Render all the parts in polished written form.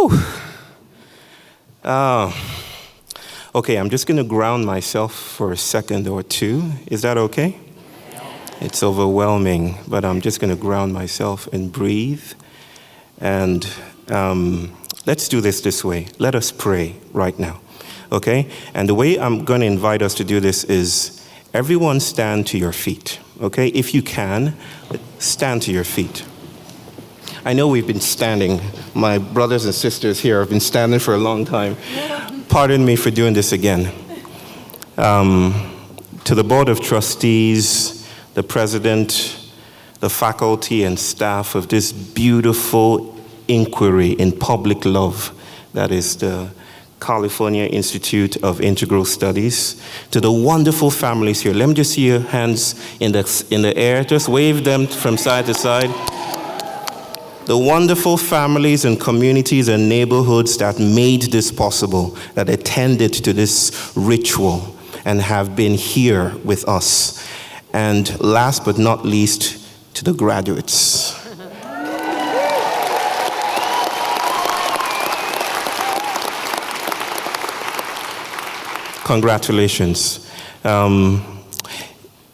Whew. Okay, I'm just going to ground myself for a second or two. Is that okay? It's overwhelming, but I'm just going to ground myself and breathe. And let's do this way. Let us pray right now, okay? And the way I'm going to invite us to do this is everyone stand to your feet, okay? If you can, stand to your feet. I know we've been standing. My brothers and sisters here have been standing for a long time. Pardon me for doing this again. To the Board of Trustees, the President, the faculty and staff of this beautiful inquiry in public love, that is the California Institute of Integral Studies, to the wonderful families here. Let me just see your hands in the air. Just wave them from side to side. The wonderful families and communities and neighborhoods that made this possible, that attended to this ritual and have been here with us. And last but not least, to the graduates. Congratulations.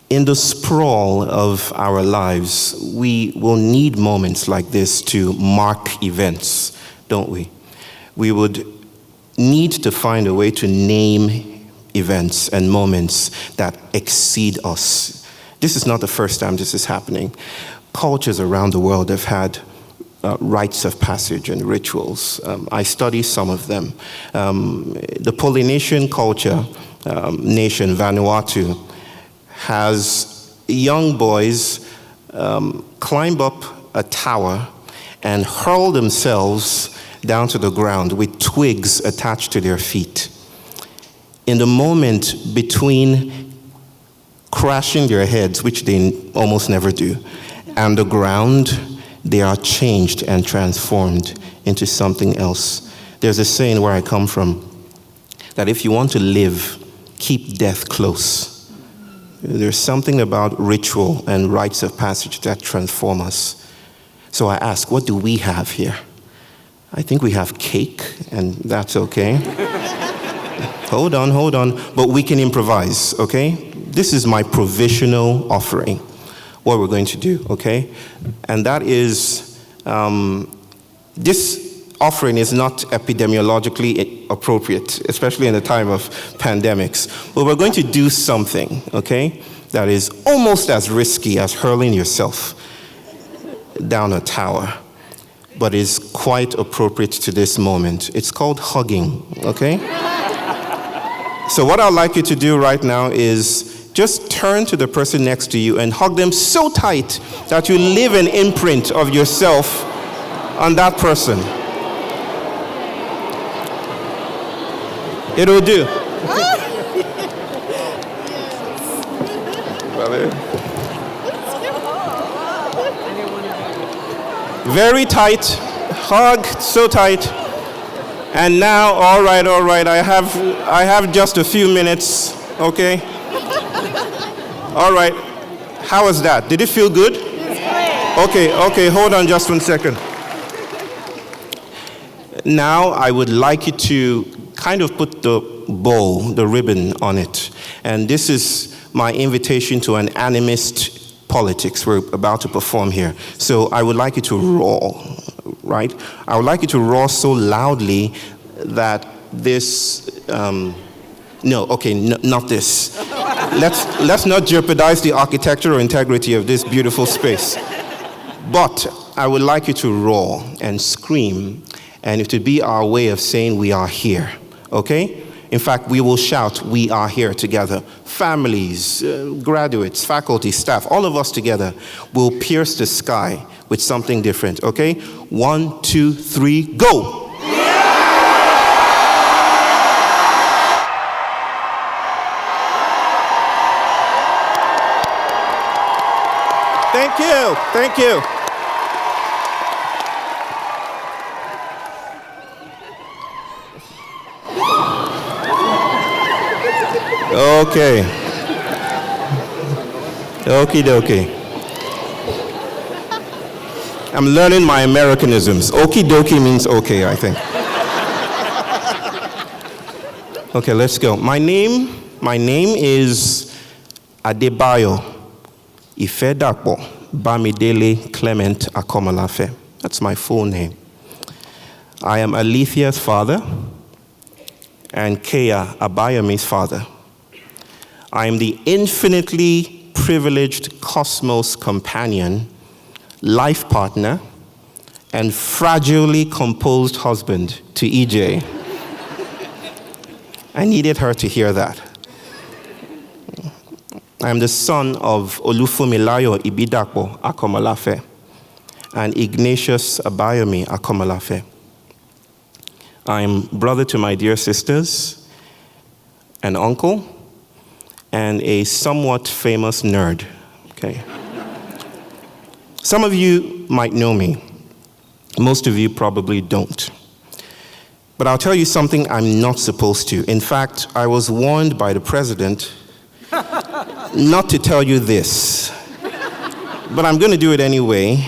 In the sprawl of our lives, we will need moments like this to mark events, don't we? We would need to find a way to name events and moments that exceed us. This is not the first time this is happening. Cultures around the world have had rites of passage and rituals. I study some of them. The Polynesian culture, nation Vanuatu, has young boys climb up a tower and hurl themselves down to the ground with twigs attached to their feet. In the moment between crashing their heads, which they almost never do, and the ground, they are changed and transformed into something else. There's a saying where I come from, that if you want to live, keep death close. There's something about ritual and rites of passage that transform us. So I ask, what do we have here? I think we have cake, and that's okay. Hold on. But we can improvise, okay? This is my provisional offering, what we're going to do, okay? And that is, this offering is not epidemiologically appropriate, especially in the time of pandemics. But we're going to do something, okay, that is almost as risky as hurling yourself down a tower, but is quite appropriate to this moment. It's called hugging, okay? So what I'd like you to do right now is just turn to the person next to you and hug them so tight that you leave an imprint of yourself on that person. It'll do. Very tight. Hug so tight. And now, all right. I have just a few minutes, okay? All right. How was that? Did it feel good? Okay, hold on just 1 second. Now I would like you to kind of put the bow, the ribbon on it. And this is my invitation to an animist politics we're about to perform here. So I would like you to roar, right? I would like you to roar so loudly that this, not this. Let's not jeopardize the architectural integrity of this beautiful space. But I would like you to roar and scream, and it would be our way of saying we are here. Okay? In fact, we will shout, we are here together. Families, graduates, faculty, staff, all of us together will pierce the sky with something different. Okay? 1, 2, 3, go! Thank you. Okay. Okie dokie. I'm learning my Americanisms. Okie dokie means okay, I think. Okay, let's go. My name is Bayo Bamidele Clement Akomolafe. That's my full name. I am Alethea's father and Kea Abayomi's father. I am the infinitely privileged cosmos companion, life partner, and fragilely composed husband to EJ. I needed her to hear that. I am the son of Olufumilayo Ibidakpo Akomolafe and Ignatius Abayomi Akomolafe. I am brother to my dear sisters, an uncle, and a somewhat famous nerd. Okay. Some of you might know me. Most of you probably don't. But I'll tell you something I'm not supposed to. In fact, I was warned by the president not to tell you this. But I'm going to do it anyway.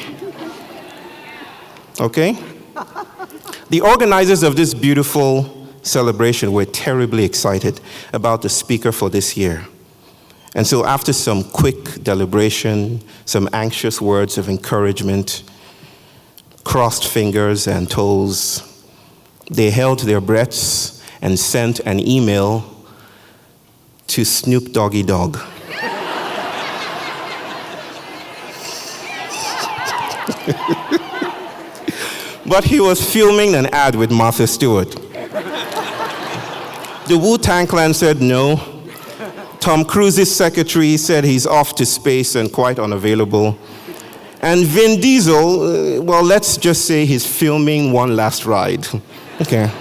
Okay? The organizers of this beautiful celebration were terribly excited about the speaker for this year. And so after some quick deliberation, some anxious words of encouragement, crossed fingers and toes, they held their breaths and sent an email to Snoop Doggy Dogg. But he was filming an ad with Martha Stewart. The Wu-Tang Clan said no. Tom Cruise's secretary said he's off to space and quite unavailable. And Vin Diesel, well, let's just say he's filming one last ride. Okay.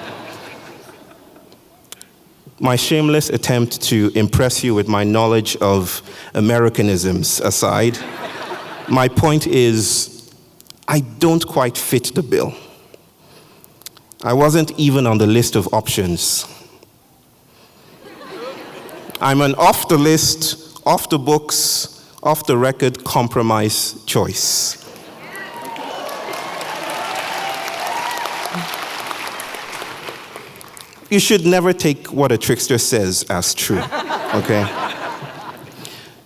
My shameless attempt to impress you with my knowledge of Americanisms aside, my point is, I don't quite fit the bill. I wasn't even on the list of options. I'm an off the list, off the books, off the record compromise choice. You should never take what a trickster says as true, okay?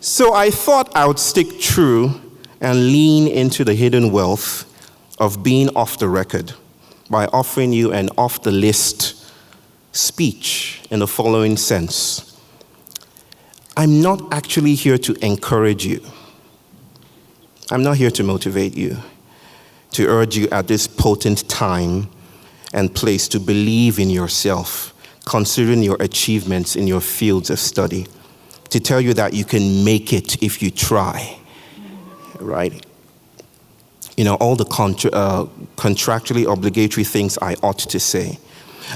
So I thought I would stick true and lean into the hidden wealth of being off the record by offering you an off-the-list speech in the following sense. I'm not actually here to encourage you. I'm not here to motivate you, to urge you at this potent time and place to believe in yourself, considering your achievements in your fields of study, to tell you that you can make it if you try, right? You know, all the contractually obligatory things I ought to say.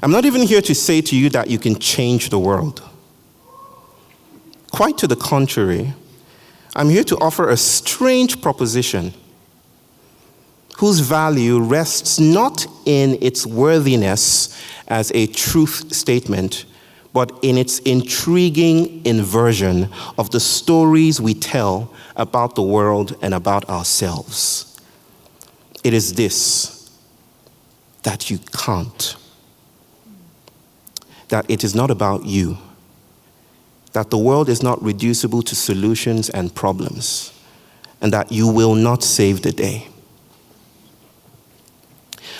I'm not even here to say to you that you can change the world. Quite to the contrary, I'm here to offer a strange proposition whose value rests not in its worthiness as a truth statement, but in its intriguing inversion of the stories we tell about the world and about ourselves. It is this, that you can't. That it is not about you. That the world is not reducible to solutions and problems, and that you will not save the day.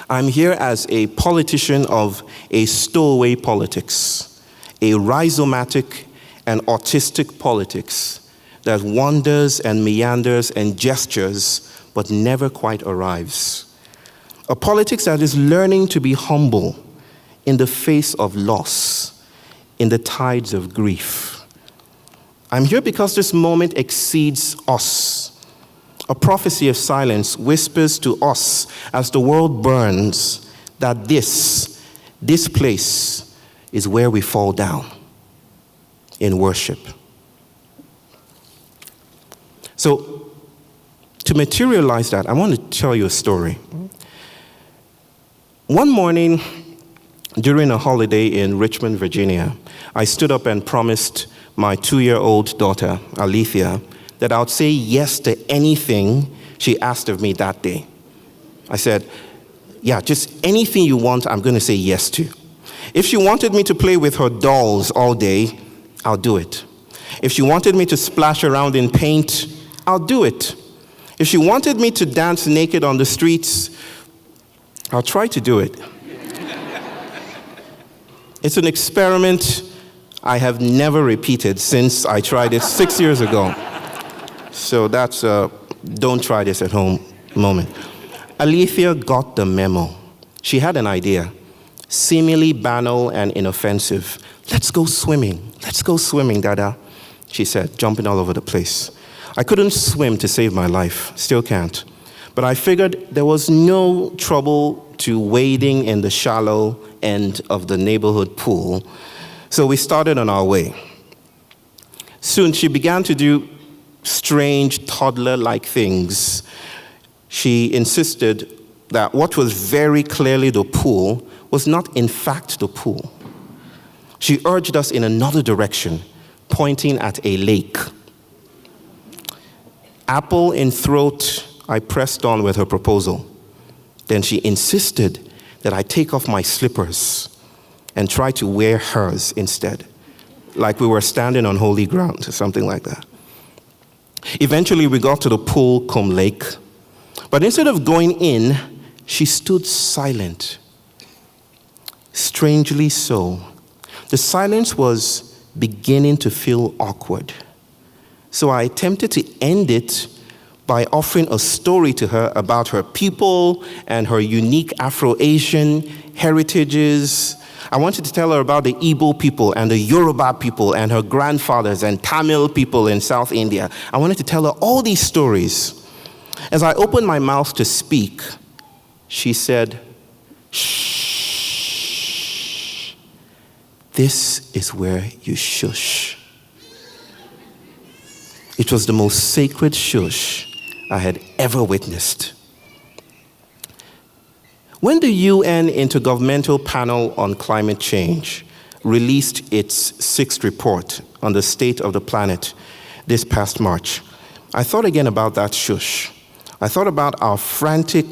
I'm here as a politician of a stowaway politics, a rhizomatic and autistic politics that wanders and meanders and gestures but never quite arrives. A politics that is learning to be humble in the face of loss, in the tides of grief. I'm here because this moment exceeds us. A prophecy of silence whispers to us as the world burns that this place is where we fall down in worship. So, to materialize that, I want to tell you a story. One morning, during a holiday in Richmond, Virginia, I stood up and promised my 2-year-old daughter, Alethea, that I would say yes to anything she asked of me that day. I said, yeah, just anything you want, I'm going to say yes to. If she wanted me to play with her dolls all day, I'll do it. If she wanted me to splash around in paint, I'll do it. If she wanted me to dance naked on the streets, I'll try to do it. It's an experiment I have never repeated since I tried it 6 years ago. So that's a don't try this at home moment. Alethea got the memo. She had an idea, seemingly banal and inoffensive. Let's go swimming, Dada, she said, jumping all over the place. I couldn't swim to save my life, still can't. But I figured there was no trouble to wading in the shallow end of the neighborhood pool. So we started on our way. Soon she began to do strange toddler-like things. She insisted that what was very clearly the pool was not in fact the pool. She urged us in another direction, pointing at a lake. Apple in throat, I pressed on with her proposal. Then she insisted that I take off my slippers and try to wear hers instead, like we were standing on holy ground or something like that. Eventually, we got to the pool cum lake, but instead of going in, she stood silent. Strangely so. The silence was beginning to feel awkward. So I attempted to end it by offering a story to her about her people and her unique Afro-Asian heritages. I wanted to tell her about the Igbo people and the Yoruba people and her grandfathers and Tamil people in South India. I wanted to tell her all these stories. As I opened my mouth to speak, she said, "Shh, this is where you shush." It was the most sacred shush I had ever witnessed. When the UN Intergovernmental Panel on Climate Change released its sixth report on the state of the planet this past March, I thought again about that shush. I thought about our frantic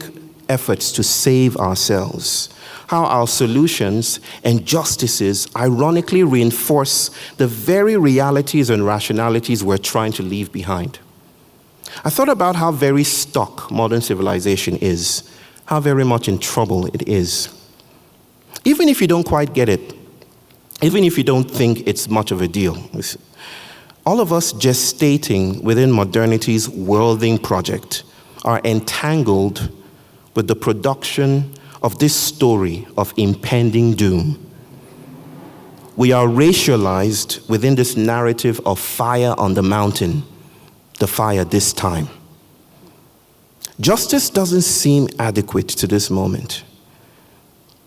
efforts to save ourselves, how our solutions and justices ironically reinforce the very realities and rationalities we're trying to leave behind. I thought about how very stuck modern civilization is, how very much in trouble it is. Even if you don't quite get it, even if you don't think it's much of a deal, all of us gestating within modernity's worlding project are entangled with the production of this story of impending doom. We are racialized within this narrative of fire on the mountain, the fire this time. Justice doesn't seem adequate to this moment.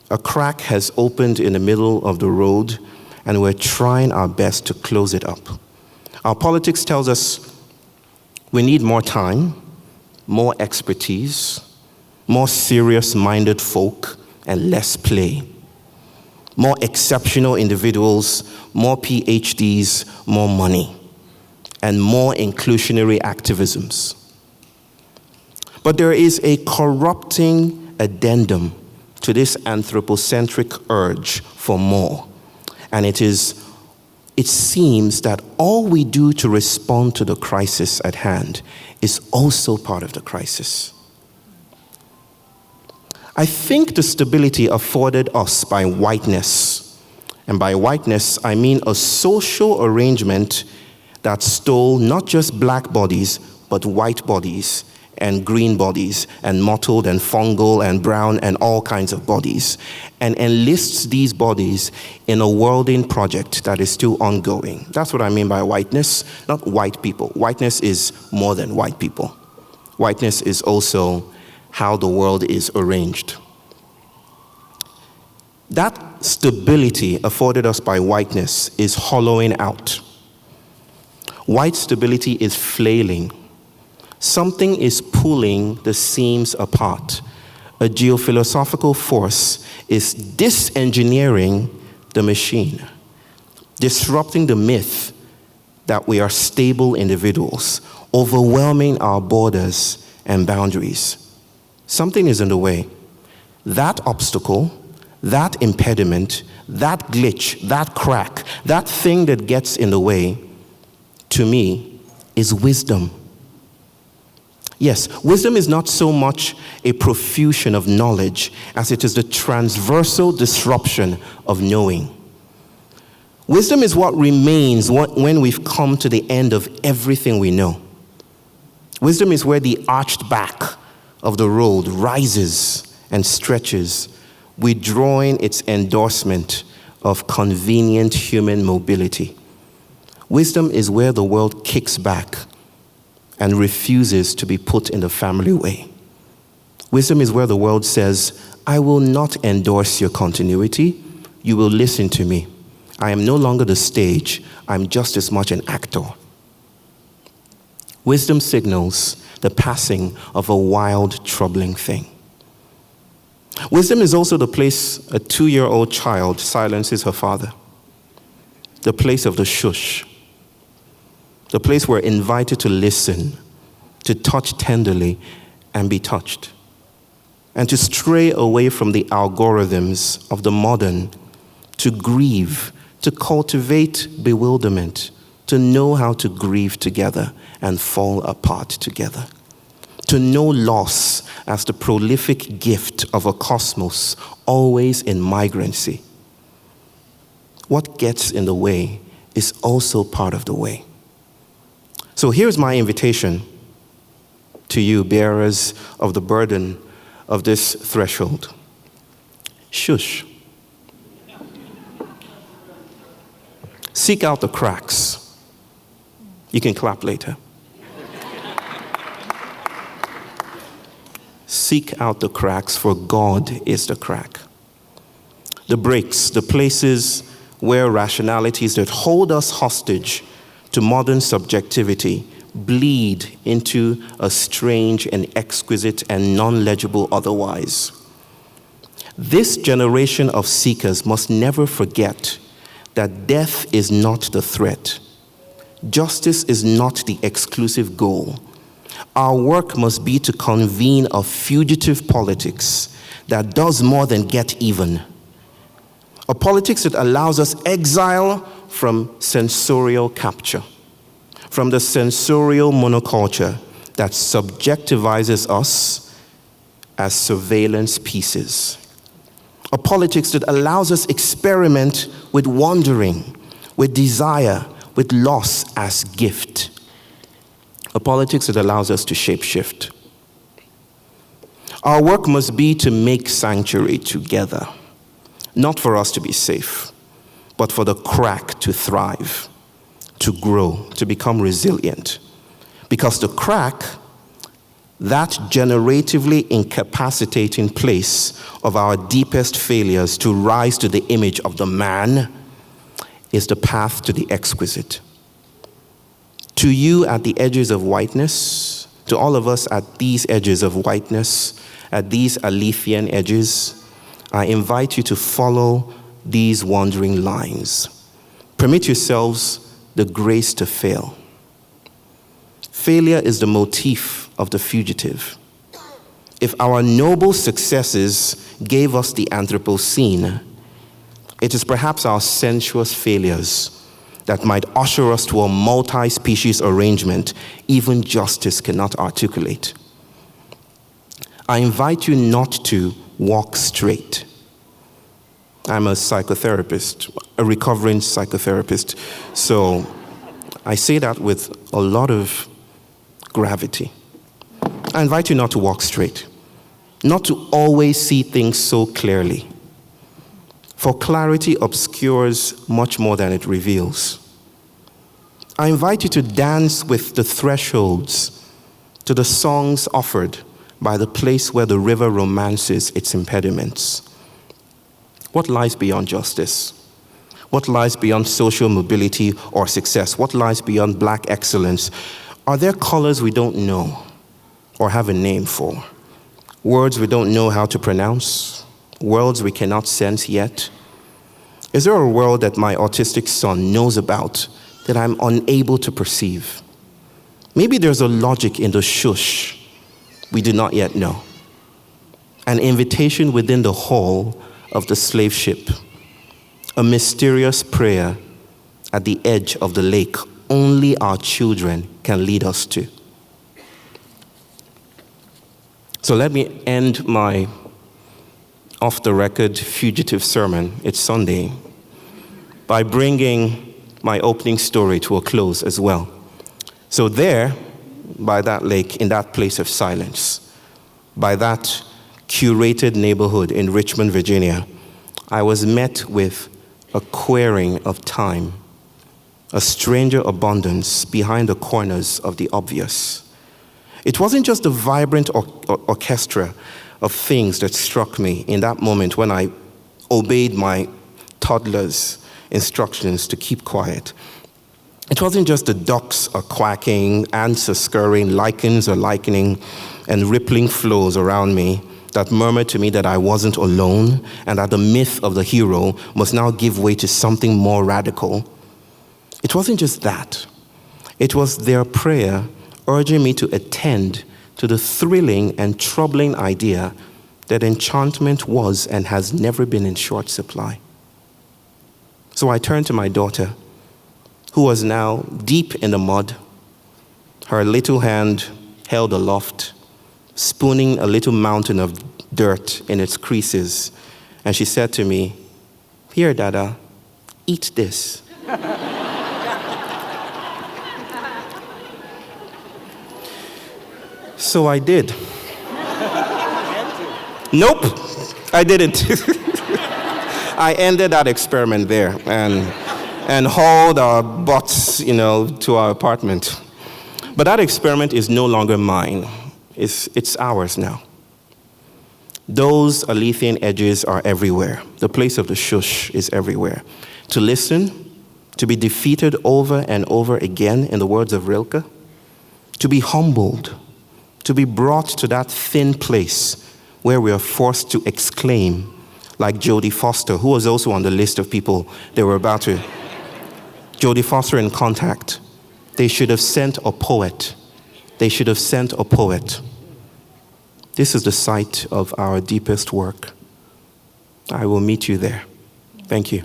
A crack has opened in the middle of the road, and we're trying our best to close it up. Our politics tells us we need more time, more expertise, more serious-minded folk, and less play. More exceptional individuals, more Ph.D.s, more money, and more inclusionary activisms. But there is a corrupting addendum to this anthropocentric urge for more, and it seems that all we do to respond to the crisis at hand is also part of the crisis. I think the stability afforded us by whiteness, and by whiteness I mean a social arrangement that stole not just black bodies, but white bodies, and green bodies, and mottled and fungal and brown and all kinds of bodies, and enlists these bodies in a worlding project that is still ongoing. That's what I mean by whiteness, not white people. Whiteness is more than white people. Whiteness is also how the world is arranged. That stability afforded us by whiteness is hollowing out. White stability is flailing. Something is pulling the seams apart. A geophilosophical force is disengineering the machine, disrupting the myth that we are stable individuals, overwhelming our borders and boundaries. Something is in the way. That obstacle, that impediment, that glitch, that crack, that thing that gets in the way, to me, is wisdom. Yes, wisdom is not so much a profusion of knowledge as it is the transversal disruption of knowing. Wisdom is what remains when we've come to the end of everything we know. Wisdom is where the arched back of the road rises and stretches, withdrawing its endorsement of convenient human mobility. Wisdom is where the world kicks back and refuses to be put in the family way. Wisdom is where the world says, I will not endorse your continuity. You will listen to me. I am no longer the stage. I'm just as much an actor. Wisdom signals the passing of a wild, troubling thing. Wisdom is also the place a 2-year-old child silences her father. The place of the shush. The place we're invited to listen, to touch tenderly and be touched, and to stray away from the algorithms of the modern, to grieve, to cultivate bewilderment, to know how to grieve together and fall apart together, to know loss as the prolific gift of a cosmos always in migrancy. What gets in the way is also part of the way. So here's my invitation to you, bearers of the burden of this threshold. Shush. Seek out the cracks. You can clap later. Seek out the cracks, for God is the crack. The breaks, the places where rationalities that hold us hostage to modern subjectivity bleed into a strange and exquisite and non-legible otherwise. This generation of seekers must never forget that death is not the threat. Justice is not the exclusive goal. Our work must be to convene a fugitive politics that does more than get even. A politics that allows us exile from sensorial capture, from the sensorial monoculture that subjectivizes us as surveillance pieces. A politics that allows us experiment with wandering, with desire, with loss as gift. A politics that allows us to shapeshift. Our work must be to make sanctuary together, not for us to be safe, but for the crack to thrive, to grow, to become resilient. Because the crack, that generatively incapacitating place of our deepest failures to rise to the image of the man, is the path to the exquisite. To you at the edges of whiteness, to all of us at these edges of whiteness, at these Alethian edges, I invite you to follow these wandering lines. Permit yourselves the grace to fail. Failure is the motif of the fugitive. If our noble successes gave us the Anthropocene, it is perhaps our sensuous failures that might usher us to a multi-species arrangement even justice cannot articulate. I invite you not to walk straight. I'm a psychotherapist, a recovering psychotherapist, so I say that with a lot of gravity. I invite you not to walk straight, not to always see things so clearly, for clarity obscures much more than it reveals. I invite you to dance with the thresholds to the songs offered by the place where the river romances its impediments. What lies beyond justice? What lies beyond social mobility or success? What lies beyond black excellence? Are there colors we don't know or have a name for? Words we don't know how to pronounce? Worlds we cannot sense yet? Is there a world that my autistic son knows about that I'm unable to perceive? Maybe there's a logic in the shush we do not yet know. An invitation within the hall of the slave ship, a mysterious prayer at the edge of the lake only our children can lead us to. So let me end my off-the-record fugitive sermon, it's Sunday, by bringing my opening story to a close as well. So there, by that lake, in that place of silence, by that curated neighborhood in Richmond, Virginia, I was met with a querying of time, a stranger abundance behind the corners of the obvious. It wasn't just a vibrant orchestra of things that struck me in that moment when I obeyed my toddler's instructions to keep quiet. It wasn't just the ducks are quacking, ants are scurrying, lichens are lichening, and rippling flows around me that murmured to me that I wasn't alone and that the myth of the hero must now give way to something more radical. It wasn't just that. It was their prayer urging me to attend to the thrilling and troubling idea that enchantment was and has never been in short supply. So I turned to my daughter, who was now deep in the mud, her little hand held aloft, spooning a little mountain of dirt in its creases, and she said to me, "Here, Dada, eat this." So I did. Nope, I didn't. I ended that experiment there and hauled our butts, to our apartment. But that experiment is no longer mine. It's ours now. Those Alethian edges are everywhere. The place of the shush is everywhere. To listen, to be defeated over and over again, in the words of Rilke, to be humbled, to be brought to that thin place where we are forced to exclaim, like Jodie Foster, who was also on the list of people they were about to. Jodie Foster in Contact. They should have sent a poet. They should have sent a poet. This is the site of our deepest work. I will meet you there. Thank you.